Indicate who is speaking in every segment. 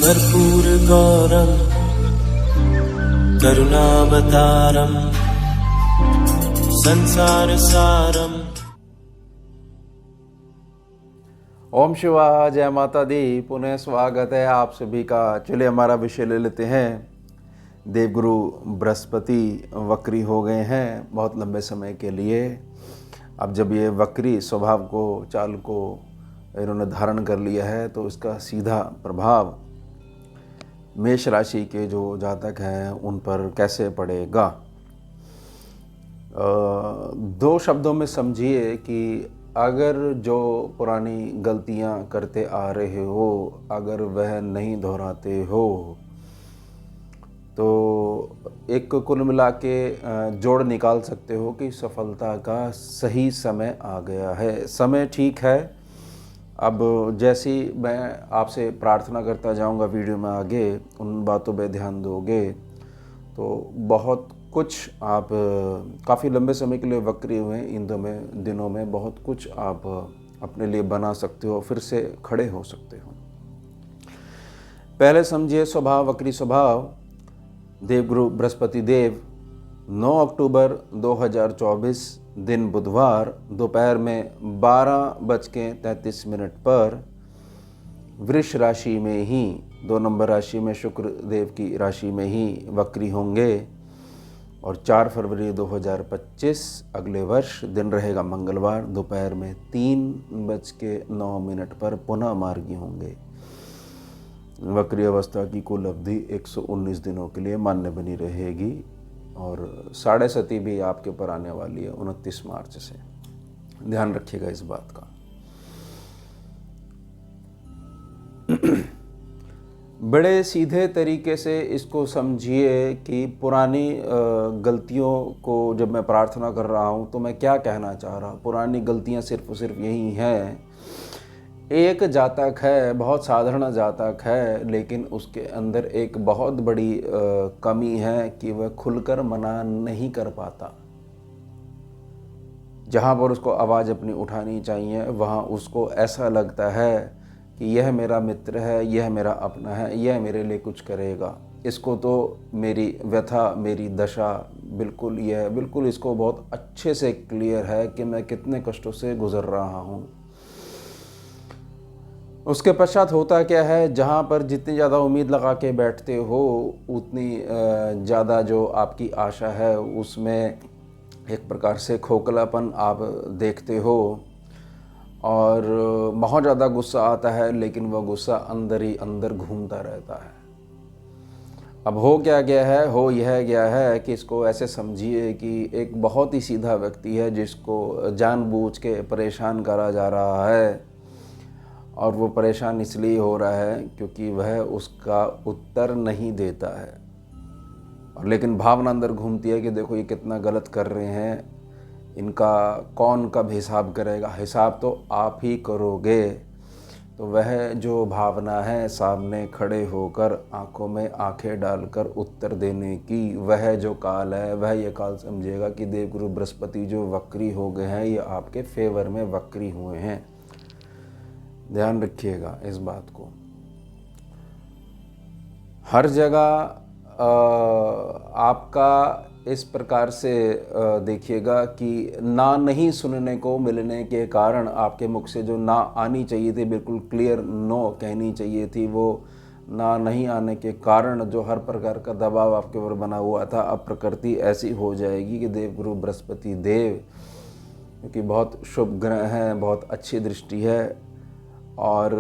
Speaker 1: कर्पूरगौरं करुणावतारं संसारसारम्।
Speaker 2: ओम शिवा, जय माता दी। पुनः स्वागत है आप सभी का। चलिए हमारा विषय ले लेते हैं। देवगुरु बृहस्पति वक्री हो गए हैं बहुत लंबे समय के लिए। अब जब ये वक्री स्वभाव को, चाल को इन्होंने धारण कर लिया है तो इसका सीधा प्रभाव मेष राशि के जो जातक हैं उन पर कैसे पड़ेगा। दो शब्दों में समझिए कि अगर जो पुरानी गलतियां करते आ रहे हो, अगर वह नहीं दोहराते हो तो एक कुल मिला के जोड़ निकाल सकते हो कि सफलता का सही समय आ गया है। समय ठीक है। अब जैसी मैं आपसे प्रार्थना करता जाऊंगा वीडियो में आगे, उन बातों पे ध्यान दोगे तो बहुत कुछ आप काफ़ी लंबे समय के लिए वक्री हुए इन दिनों में बहुत कुछ आप अपने लिए बना सकते हो, फिर से खड़े हो सकते हो। पहले समझिए स्वभाव, वक्री स्वभाव। देवगुरु बृहस्पति देव 9 अक्टूबर 2024 दिन बुधवार दोपहर में 12:33 पर वृष राशि में ही, 2 नंबर राशि में शुक्र देव की राशि में ही वक्री होंगे और 4 फरवरी 2025 अगले वर्ष दिन रहेगा मंगलवार दोपहर में 3:09 पर पुनः मार्गी होंगे। वक्री अवस्था की कुल अवधि 119 दिनों के लिए मान्य बनी रहेगी और साढ़े सती भी आपके ऊपर आने वाली है 29 मार्च से। ध्यान रखिएगा इस बात का। बड़े सीधे तरीके से इसको समझिए कि पुरानी गलतियों को जब मैं प्रार्थना कर रहा हूँ तो मैं क्या कहना चाह रहा हूँ। पुरानी गलतियाँ सिर्फ और सिर्फ यही हैं। एक जातक है, बहुत साधारण जातक है, लेकिन उसके अंदर एक बहुत बड़ी कमी है कि वह खुलकर मना नहीं कर पाता। जहाँ पर उसको आवाज़ अपनी उठानी चाहिए वहाँ उसको ऐसा लगता है कि यह मेरा मित्र है, यह मेरा अपना है, यह मेरे लिए कुछ करेगा। इसको तो मेरी व्यथा, मेरी दशा बिल्कुल इसको बहुत अच्छे से क्लियर है कि मैं कितने कष्टों से गुज़र रहा हूँ। उसके पश्चात होता क्या है, जहाँ पर जितनी ज़्यादा उम्मीद लगा के बैठते हो उतनी ज़्यादा जो आपकी आशा है उसमें एक प्रकार से खोखलापन आप देखते हो और बहुत ज़्यादा गुस्सा आता है, लेकिन वह गुस्सा अंदर ही अंदर घूमता रहता है। अब हो क्या गया है, हो यह गया है कि इसको ऐसे समझिए कि एक बहुत ही सीधा व्यक्ति है जिसको जानबूझ के परेशान करा जा रहा है और वो परेशान इसलिए हो रहा है क्योंकि वह उसका उत्तर नहीं देता है। और लेकिन भावना अंदर घूमती है कि देखो ये कितना गलत कर रहे हैं, इनका कौन कब हिसाब करेगा। हिसाब तो आप ही करोगे। तो वह जो भावना है सामने खड़े होकर आंखों में आंखें डालकर उत्तर देने की, वह जो काल है वह ये काल समझिएगा कि देवगुरु बृहस्पति जो वक्री हो गए हैं ये आपके फेवर में वक्री हुए हैं। ध्यान रखिएगा इस बात को। हर जगह आपका इस प्रकार से देखिएगा कि ना नहीं सुनने को मिलने के कारण आपके मुख से जो ना आनी चाहिए थी, बिल्कुल क्लियर नो कहनी चाहिए थी, वो ना नहीं आने के कारण जो हर प्रकार का दबाव आपके ऊपर बना हुआ था, अब प्रकृति ऐसी हो जाएगी कि देवगुरु बृहस्पति देव, क्योंकि बहुत शुभ ग्रह हैं, बहुत अच्छी दृष्टि है और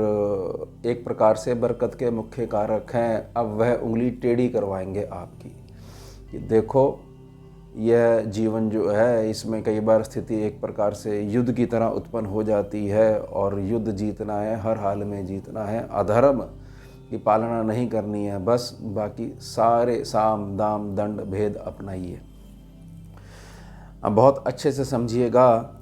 Speaker 2: एक प्रकार से बरकत के मुख्य कारक हैं, अब वह उंगली टेढ़ी करवाएंगे आपकी कि देखो यह जीवन जो है इसमें कई बार स्थिति एक प्रकार से युद्ध की तरह उत्पन्न हो जाती है और युद्ध जीतना है, हर हाल में जीतना है, अधर्म की पालना नहीं करनी है, बस बाकी सारे साम दाम दंड भेद अपनाइए। अब बहुत अच्छे से समझिएगा,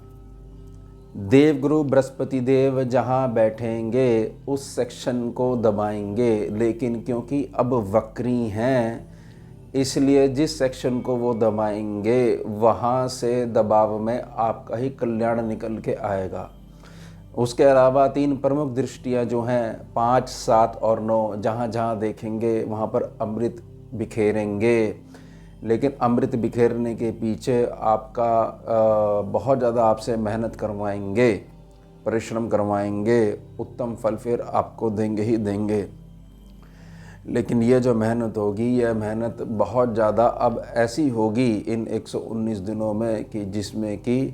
Speaker 2: देवगुरु बृहस्पति देव जहाँ बैठेंगे उस सेक्शन को दबाएंगे, लेकिन क्योंकि अब वक्री हैं इसलिए जिस सेक्शन को वो दबाएंगे वहाँ से दबाव में आपका ही कल्याण निकल के आएगा। उसके अलावा 3 प्रमुख दृष्टियां जो हैं 5, 7 और 9, जहाँ जहाँ देखेंगे वहाँ पर अमृत बिखेरेंगे। लेकिन अमृत बिखेरने के पीछे आपका बहुत ज़्यादा आपसे मेहनत करवाएंगे, परिश्रम करवाएंगे, उत्तम फल फिर आपको देंगे ही देंगे। लेकिन ये जो मेहनत होगी, यह मेहनत बहुत ज़्यादा अब ऐसी होगी इन 119 दिनों में कि जिसमें कि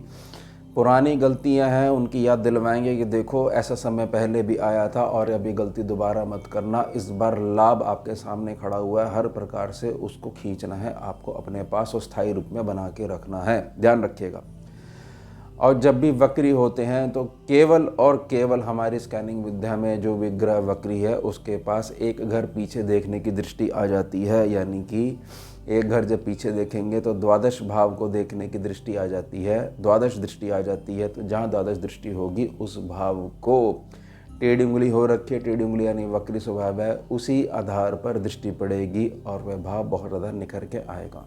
Speaker 2: पुरानी गलतियां हैं उनकी याद दिलवाएंगे कि देखो ऐसा समय पहले भी आया था और अभी गलती दोबारा मत करना। इस बार लाभ आपके सामने खड़ा हुआ है, हर प्रकार से उसको खींचना है, आपको अपने पास और स्थायी रूप में बना के रखना है, ध्यान रखिएगा। और जब भी वक्री होते हैं तो केवल और केवल हमारी स्कैनिंग विद्या में जो विग्रह वक्री है उसके पास एक घर पीछे देखने की दृष्टि आ जाती है, यानी कि एक घर जब पीछे देखेंगे तो द्वादश भाव को देखने की दृष्टि आ जाती है, द्वादश दृष्टि आ जाती है। तो जहाँ द्वादश दृष्टि होगी उस भाव को टेढ़ी उंगली हो रखी है, टेढ़ी उंगली यानी वक्री स्वभाव है, उसी आधार पर दृष्टि पड़ेगी और वह भाव बहुत ज़्यादा निखर के आएगा।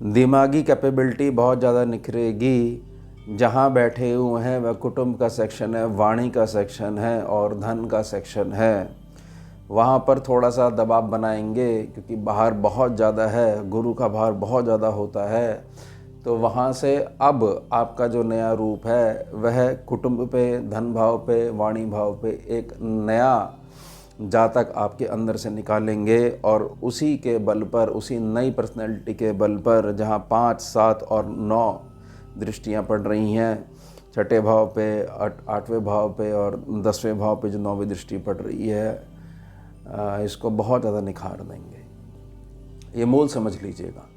Speaker 2: दिमागी कैपेबिलिटी बहुत ज़्यादा निखरेगी। जहाँ बैठे हुए हैं वह कुटुंब का सेक्शन है, वाणी का सेक्शन है और धन का सेक्शन है। वहाँ पर थोड़ा सा दबाव बनाएंगे क्योंकि बाहर बहुत ज़्यादा है, गुरु का भार बहुत ज़्यादा होता है। तो वहाँ से अब आपका जो नया रूप है वह कुटुंब पे, धन भाव पे, वाणी भाव पे एक नया जातक आपके अंदर से निकालेंगे और उसी के बल पर, उसी नई पर्सनैलिटी के बल पर, जहाँ 5, 7 और 9 दृष्टियाँ पड़ रही हैं, छठे भाव पे, 8वें भाव पे और 10वें भाव पे जो 9वीं दृष्टि पड़ रही है, इसको बहुत ज़्यादा निखार देंगे। ये मूल समझ लीजिएगा।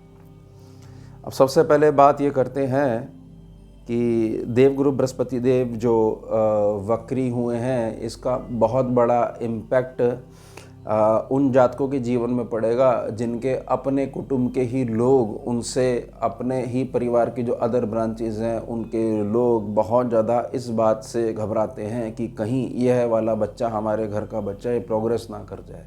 Speaker 2: अब सबसे पहले बात ये करते हैं कि देवगुरु बृहस्पति देव जो वक्री हुए हैं, इसका बहुत बड़ा इम्पैक्ट उन जातकों के जीवन में पड़ेगा जिनके अपने कुटुंब के ही लोग, उनसे अपने ही परिवार की जो अदर ब्रांचेज़ हैं उनके लोग बहुत ज़्यादा इस बात से घबराते हैं कि कहीं यह वाला बच्चा, हमारे घर का बच्चा, ये प्रोग्रेस ना कर जाए।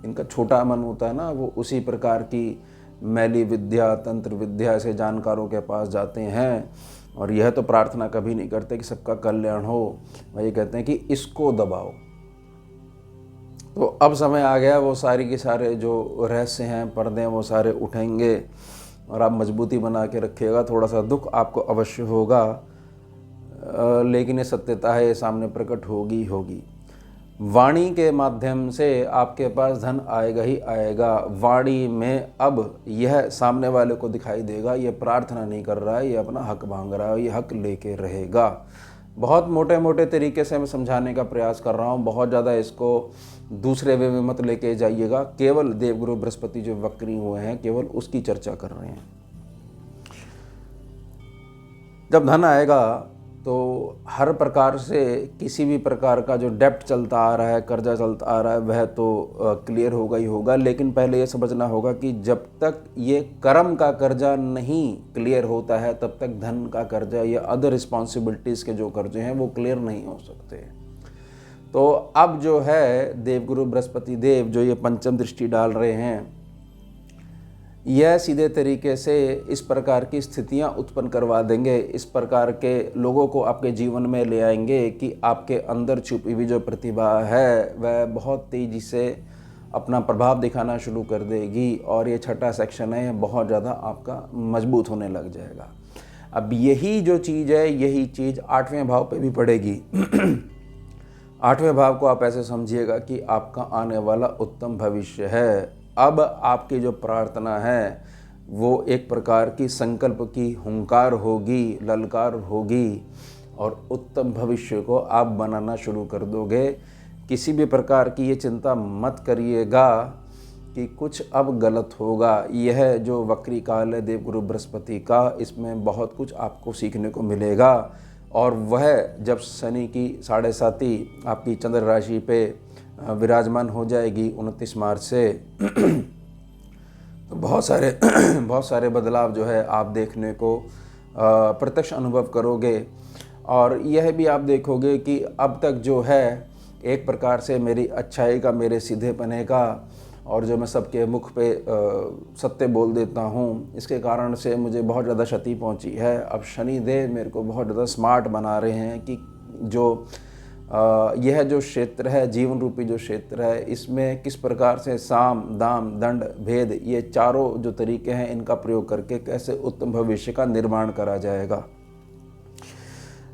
Speaker 2: इनका छोटा मन होता है ना, वो उसी प्रकार की मैली विद्या, तंत्र विद्या से जानकारों के पास जाते हैं और यह तो प्रार्थना कभी नहीं करते कि सबका कल्याण हो। वही कहते हैं कि इसको दबाओ। तो अब समय आ गया, वो सारी के सारे जो रहस्य हैं, पर्दे हैं, वो सारे उठेंगे और आप मजबूती बना के रखिएगा। थोड़ा सा दुख आपको अवश्य होगा, लेकिन ये सत्यता है, ये सामने प्रकट होगी होगी। वाणी के माध्यम से आपके पास धन आएगा ही आएगा। वाणी में अब यह सामने वाले को दिखाई देगा, ये प्रार्थना नहीं कर रहा है, ये अपना हक मांग रहा है, ये हक लेके रहेगा। बहुत मोटे मोटे तरीके से मैं समझाने का प्रयास कर रहा हूँ, बहुत ज़्यादा इसको दूसरे वे में मत लेके जाइएगा। केवल देवगुरु बृहस्पति जो वक्री हुए हैं, केवल उसकी चर्चा कर रहे हैं। जब धन आएगा तो हर प्रकार से किसी भी प्रकार का जो डेप्ट चलता आ रहा है, कर्जा चलता आ रहा है, वह तो क्लियर होगा ही होगा। लेकिन पहले ये समझना होगा कि जब तक ये कर्म का कर्जा नहीं क्लियर होता है, तब तक धन का कर्जा या अदर रिस्पॉन्सिबिलिटीज़ के जो कर्जे हैं वो क्लियर नहीं हो सकते। तो अब जो है देवगुरु बृहस्पति देव जो ये पंचम दृष्टि डाल रहे हैं, यह सीधे तरीके से इस प्रकार की स्थितियां उत्पन्न करवा देंगे, इस प्रकार के लोगों को आपके जीवन में ले आएंगे कि आपके अंदर छुपी हुई जो प्रतिभा है वह बहुत तेज़ी से अपना प्रभाव दिखाना शुरू कर देगी और ये छठा सेक्शन है, बहुत ज़्यादा आपका मजबूत होने लग जाएगा। अब यही जो चीज़ है, यही चीज़ 8वें भाव पे भी पड़ेगी। 8वें भाव को आप ऐसे समझिएगा कि आपका आने वाला उत्तम भविष्य है। अब आपकी जो प्रार्थना है वो एक प्रकार की संकल्प की हुंकार होगी, ललकार होगी और उत्तम भविष्य को आप बनाना शुरू कर दोगे। किसी भी प्रकार की ये चिंता मत करिएगा कि कुछ अब गलत होगा। यह जो वक्री काल है देवगुरु बृहस्पति का, इसमें बहुत कुछ आपको सीखने को मिलेगा। और वह जब शनि की 7.5 आपकी चंद्र राशि पे विराजमान हो जाएगी 29 मार्च से, तो बहुत सारे बदलाव जो है आप देखने को प्रत्यक्ष अनुभव करोगे। और यह भी आप देखोगे कि अब तक जो है एक प्रकार से मेरी अच्छाई का, मेरे सीधेपने का और जो मैं सबके मुख पे सत्य बोल देता हूँ, इसके कारण से मुझे बहुत ज़्यादा क्षति पहुँची है। अब शनिदेव मेरे को बहुत ज़्यादा स्मार्ट बना रहे हैं कि जो यह जो क्षेत्र है, जीवन रूपी जो क्षेत्र है, इसमें किस प्रकार से साम दाम दंड भेद, ये चारों जो तरीके हैं, इनका प्रयोग करके कैसे उत्तम भविष्य का निर्माण करा जाएगा।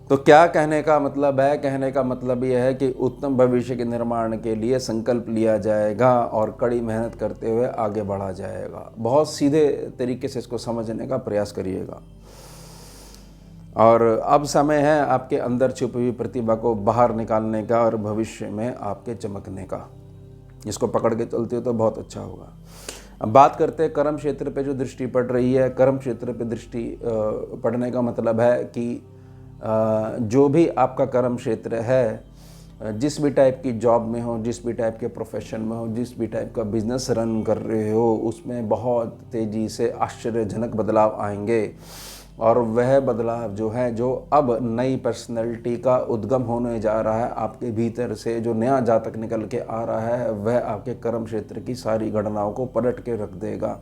Speaker 2: तो क्या कहने का मतलब है? कहने का मतलब यह है कि उत्तम भविष्य के निर्माण के लिए संकल्प लिया जाएगा और कड़ी मेहनत करते हुए आगे बढ़ा जाएगा। बहुत सीधे तरीके से इसको समझने का प्रयास करिएगा। और अब समय है आपके अंदर छुपी हुई प्रतिभा को बाहर निकालने का और भविष्य में आपके चमकने का। इसको पकड़ के चलते हो तो बहुत अच्छा होगा। अब बात करते हैं कर्म क्षेत्र पे जो दृष्टि पड़ रही है। कर्म क्षेत्र पे दृष्टि पड़ने का मतलब है कि जो भी आपका कर्म क्षेत्र है, जिस भी टाइप की जॉब में हो, जिस भी टाइप के प्रोफेशन में हो, जिस भी टाइप का बिजनेस रन कर रहे हो, उसमें बहुत तेज़ी से आश्चर्यजनक बदलाव आएंगे। और वह बदलाव जो है, जो अब नई पर्सनैलिटी का उद्गम होने जा रहा है आपके भीतर से, जो नया जातक निकल के आ रहा है, वह आपके कर्म क्षेत्र की सारी गणनाओं को पलट के रख देगा।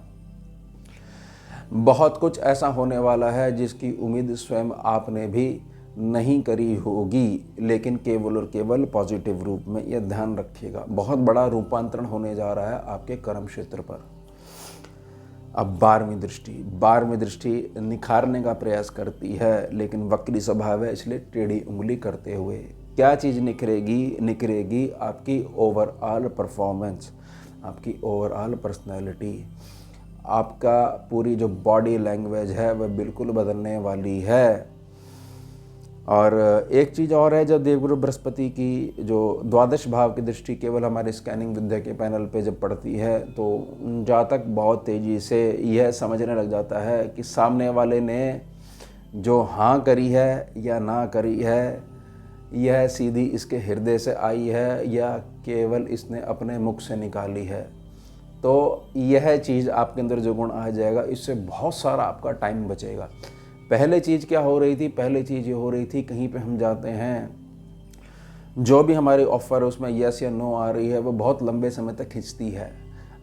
Speaker 2: बहुत कुछ ऐसा होने वाला है जिसकी उम्मीद स्वयं आपने भी नहीं करी होगी, लेकिन केवल और केवल पॉजिटिव रूप में। यह ध्यान रखिएगा। बहुत बड़ा रूपांतरण होने जा रहा है आपके कर्म क्षेत्र पर। अब 12वीं दृष्टि निखारने का प्रयास करती है, लेकिन वक्री स्वभाव है, इसलिए टेढ़ी उंगली करते हुए। क्या चीज़ निखरेगी? आपकी ओवरऑल परफॉर्मेंस, आपकी ओवरऑल पर्सनैलिटी, आपका पूरी जो बॉडी लैंग्वेज है वह बिल्कुल बदलने वाली है। और एक चीज़ और है, जब देवगुरु बृहस्पति की जो द्वादश भाव की दृष्टि केवल हमारे स्कैनिंग विद्या के पैनल पे जब पड़ती है, तो जातक बहुत तेज़ी से यह समझने लग जाता है कि सामने वाले ने जो हाँ करी है या ना करी है, यह सीधी इसके हृदय से आई है या केवल इसने अपने मुख से निकाली है। तो यह चीज़ आपके अंदर जो गुण आ जाएगा, इससे बहुत सारा आपका टाइम बचेगा। पहले चीज़ क्या हो रही थी? पहले चीज़ ये हो रही थी, कहीं पे हम जाते हैं, जो भी हमारी ऑफ़र है उसमें यस या नो आ रही है, वो बहुत लंबे समय तक खिंचती है।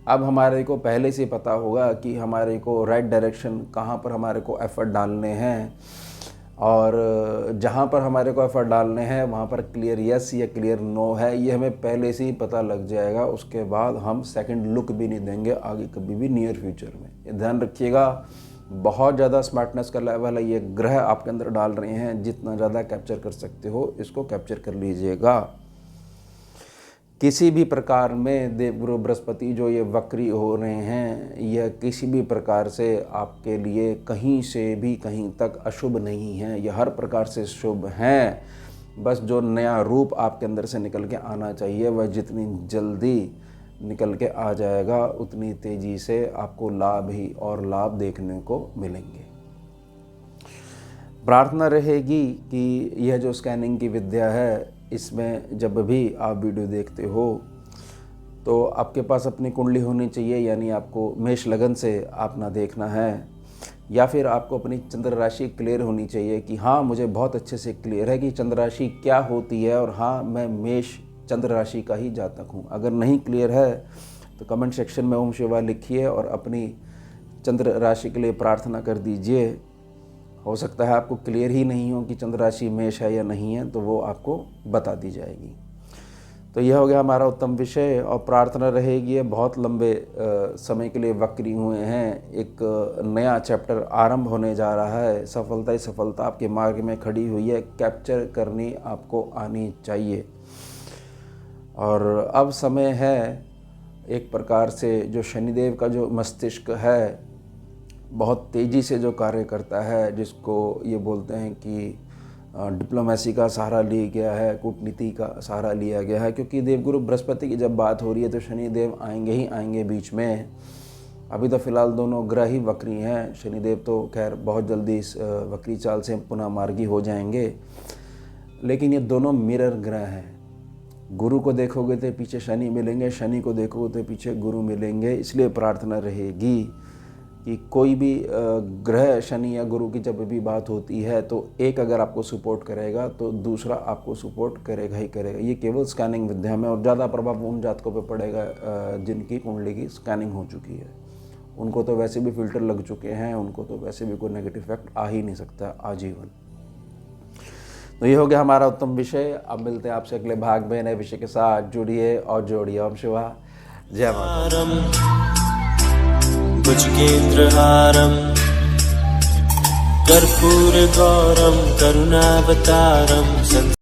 Speaker 2: अब हमारे को पहले से पता होगा कि हमारे को राइट डायरेक्शन कहाँ पर हमारे को एफ़र्ट डालने हैं, और जहाँ पर हमारे को एफ़र्ट डालने हैं वहाँ पर क्लियर यस या क्लियर नो है, ये हमें पहले से ही पता लग जाएगा। उसके बाद हम सेकंड लुक भी नहीं देंगे आगे कभी भी नियर फ्यूचर में। ये ध्यान रखिएगा। बहुत ज़्यादा स्मार्टनेस का लेवल है, ये ग्रह आपके अंदर डाल रहे हैं। जितना ज़्यादा कैप्चर कर सकते हो इसको कैप्चर कर लीजिएगा। किसी भी प्रकार में देवगुरु बृहस्पति जो ये वक्री हो रहे हैं, यह किसी भी प्रकार से आपके लिए कहीं से भी कहीं तक अशुभ नहीं है। यह हर प्रकार से शुभ हैं। बस जो नया रूप आपके अंदर से निकल के आना चाहिए, वह जितनी जल्दी निकल के आ जाएगा, उतनी तेज़ी से आपको लाभ ही और लाभ देखने को मिलेंगे। प्रार्थना रहेगी कि यह जो स्कैनिंग की विद्या है, इसमें जब भी आप वीडियो देखते हो तो आपके पास अपनी कुंडली होनी चाहिए, यानी आपको मेष लगन से आप ना देखना है, या फिर आपको अपनी चंद्र राशि क्लियर होनी चाहिए कि हाँ, मुझे बहुत अच्छे से क्लियर है कि चंद्र राशि क्या होती है, और हाँ, मैं मेष चंद्र राशि का ही जातक हूँ। अगर नहीं क्लियर है तो कमेंट सेक्शन में ओम शिवाय लिखिए और अपनी चंद्र राशि के लिए प्रार्थना कर दीजिए। हो सकता है आपको क्लियर ही नहीं हो कि चंद्र राशि मेष है या नहीं है, तो वो आपको बता दी जाएगी। तो यह हो गया हमारा उत्तम विषय, और प्रार्थना रहेगी। बहुत लंबे समय के लिए वक्री हुए हैं, एक नया चैप्टर आरंभ होने जा रहा है। सफलता ही सफलता आपके मार्ग में खड़ी हुई है, कैप्चर करनी आपको आनी चाहिए। और अब समय है एक प्रकार से, जो शनिदेव का जो मस्तिष्क है बहुत तेज़ी से जो कार्य करता है, जिसको ये बोलते हैं कि डिप्लोमेसी का सहारा लिया गया है, कूटनीति का सहारा लिया गया है, क्योंकि देवगुरु बृहस्पति की जब बात हो रही है तो शनिदेव आएंगे ही आएंगे बीच में। अभी तो फिलहाल दोनों ग्रह ही वक्री हैं। शनिदेव तो खैर बहुत जल्दी इस वक्री चाल से पुनः मार्गी हो जाएंगे, लेकिन ये दोनों मिरर ग्रह हैं। गुरु को देखोगे तो पीछे शनि मिलेंगे, शनि को देखोगे तो पीछे गुरु मिलेंगे। इसलिए प्रार्थना रहेगी कि कोई भी ग्रह शनि या गुरु की जब भी बात होती है तो एक अगर आपको सपोर्ट करेगा तो दूसरा आपको सपोर्ट करेगा ही करेगा। ये केवल स्कैनिंग विद्या में, और ज़्यादा प्रभाव उन जातकों पे पड़ेगा जिनकी कुंडली की स्कैनिंग हो चुकी है। उनको तो वैसे भी फिल्टर लग चुके हैं, उनको तो वैसे भी कोई नेगेटिव इफेक्ट आ ही नहीं सकता आजीवन। तो ये हो गया हमारा उत्तम विषय। अब मिलते हैं आपसे अगले भाग में नए विषय के साथ। जुड़िए और जोड़िए। ओम शिवा जय माता।
Speaker 1: भुजगेन्द्रहारं कर्पूरगौरं करुणावतारं